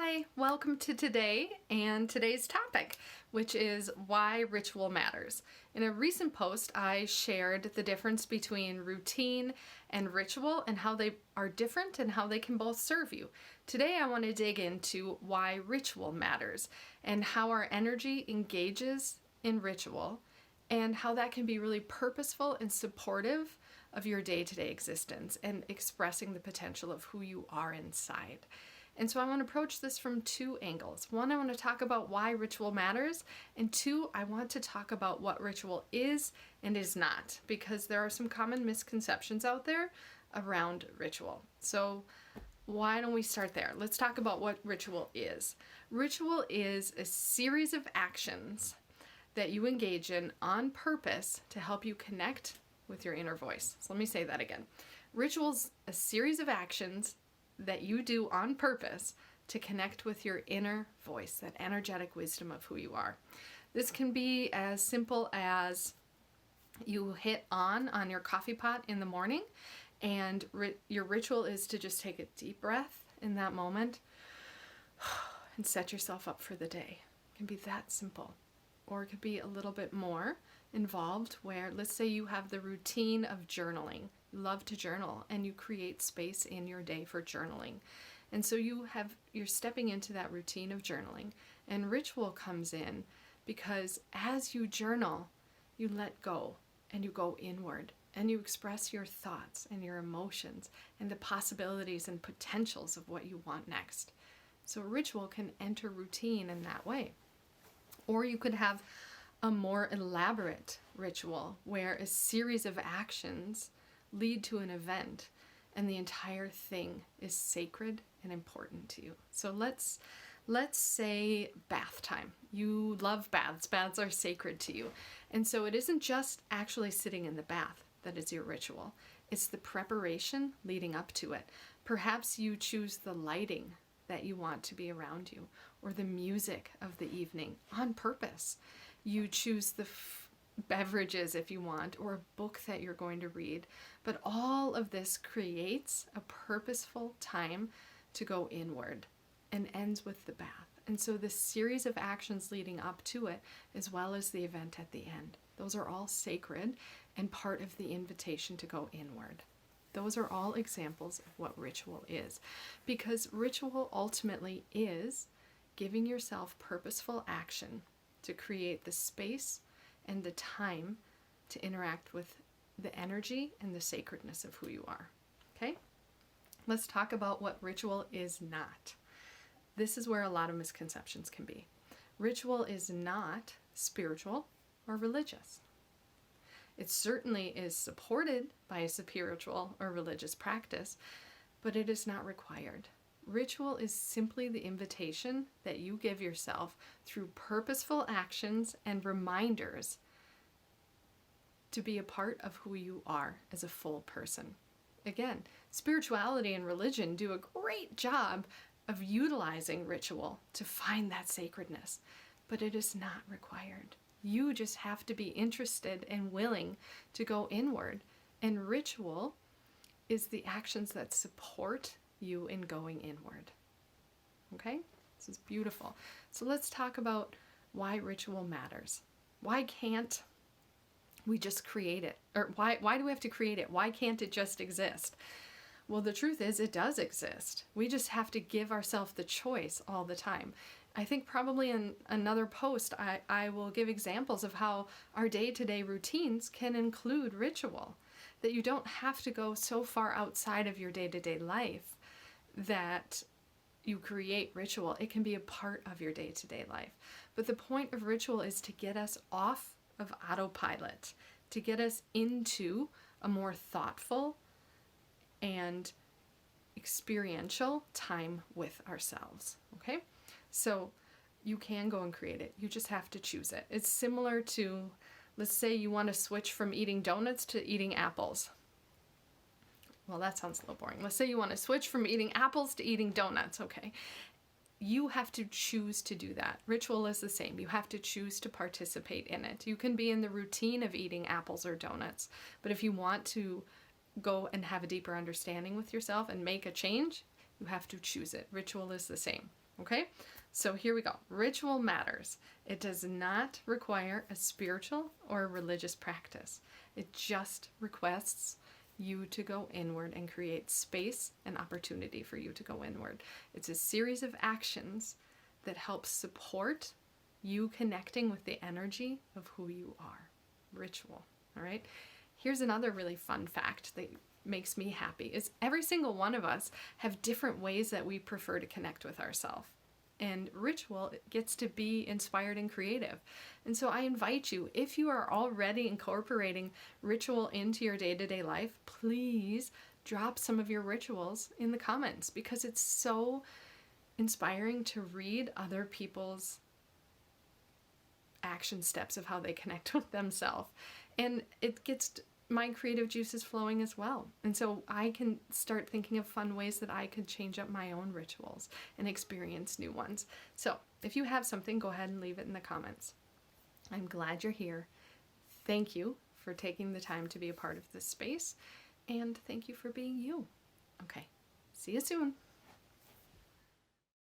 Hi, welcome to today and today's topic, which is why ritual matters. In a recent post, I shared the difference between routine and ritual and how they are different and how they can both serve you. Today, I want to dig into why ritual matters and how our energy engages in ritual and how that can be really purposeful and supportive of your day-to-day existence and expressing the potential of who you are inside. And so I want to approach this from two angles. One, I want to talk about why ritual matters, and two, I want to talk about what ritual is and is not, because there are some common misconceptions out there around ritual. So why don't we start there? Let's talk about what ritual is. Ritual is a series of actions that you engage in on purpose to help you connect with your inner voice. So let me say that again. Ritual's a series of actions that you do on purpose to connect with your inner voice, that energetic wisdom of who you are. This can be as simple as you hit on your coffee pot in the morning, and your ritual is to just take a deep breath in that moment and set yourself up for the day. It can be that simple. Or it could be a little bit more involved where, let's say you have the routine of journaling. You love to journal and you create space in your day for journaling. And so you're stepping into that routine of journaling, and ritual comes in because as you journal, you let go and you go inward and you express your thoughts and your emotions and the possibilities and potentials of what you want next. So ritual can enter routine in that way. Or you could have a more elaborate ritual where a series of actions lead to an event and the entire thing is sacred and important to you. So let's say bath time. You love baths. Baths are sacred to you. And so it isn't just actually sitting in the bath that is your ritual. It's the preparation leading up to it. Perhaps you choose the lighting that you want to be around you, or the music of the evening on purpose. You choose the beverages if you want, or a book that you're going to read. But all of this creates a purposeful time to go inward and ends with the bath. And so the series of actions leading up to it, as well as the event at the end, those are all sacred and part of the invitation to go inward. Those are all examples of what ritual is, because ritual ultimately is giving yourself purposeful action to create the space and the time to interact with the energy and the sacredness of who you are. Okay? Let's talk about what ritual is not. This is where a lot of misconceptions can be. Ritual is not spiritual or religious. It certainly is supported by a spiritual or religious practice, but it is not required. Ritual is simply the invitation that you give yourself through purposeful actions and reminders to be a part of who you are as a full person. Again, spirituality and religion do a great job of utilizing ritual to find that sacredness, but it is not required. You just have to be interested and willing to go inward. And ritual is the actions that support you in going inward. Okay? This is beautiful. So let's talk about why ritual matters. Why can't we just create it? Or why do we have to create it? Why can't it just exist? Well, the truth is it does exist. We just have to give ourselves the choice all the time. I think probably in another post, I will give examples of how our day-to-day routines can include ritual, that you don't have to go so far outside of your day-to-day life that you create ritual. It can be a part of your day-to-day life. But the point of ritual is to get us off of autopilot, to get us into a more thoughtful and experiential time with ourselves. Okay? So you can go and create it. You just have to choose it. It's similar to, let's say you want to switch from eating donuts to eating apples. Well, that sounds a little boring. Let's say you want to switch from eating apples to eating donuts. Okay. You have to choose to do that. Ritual is the same. You have to choose to participate in it. You can be in the routine of eating apples or donuts, but if you want to go and have a deeper understanding with yourself and make a change, you have to choose it. Ritual is the same. Okay, so here we go. Ritual matters. It does not require a spiritual or a religious practice. It just requests you to go inward and create space and opportunity for you to go inward. It's a series of actions that help support you connecting with the energy of who you are. Ritual, all right? Here's another really fun fact that makes me happy is every single one of us have different ways that we prefer to connect with ourselves. And ritual gets to be inspired and creative. And so I invite you, if you are already incorporating ritual into your day-to-day life, please drop some of your rituals in the comments, because it's so inspiring to read other people's action steps of how they connect with themselves. And it gets my creative juices flowing as well. And so I can start thinking of fun ways that I could change up my own rituals and experience new ones. So if you have something, go ahead and leave it in the comments. I'm glad you're here. Thank you for taking the time to be a part of this space. And thank you for being you. Okay, see you soon.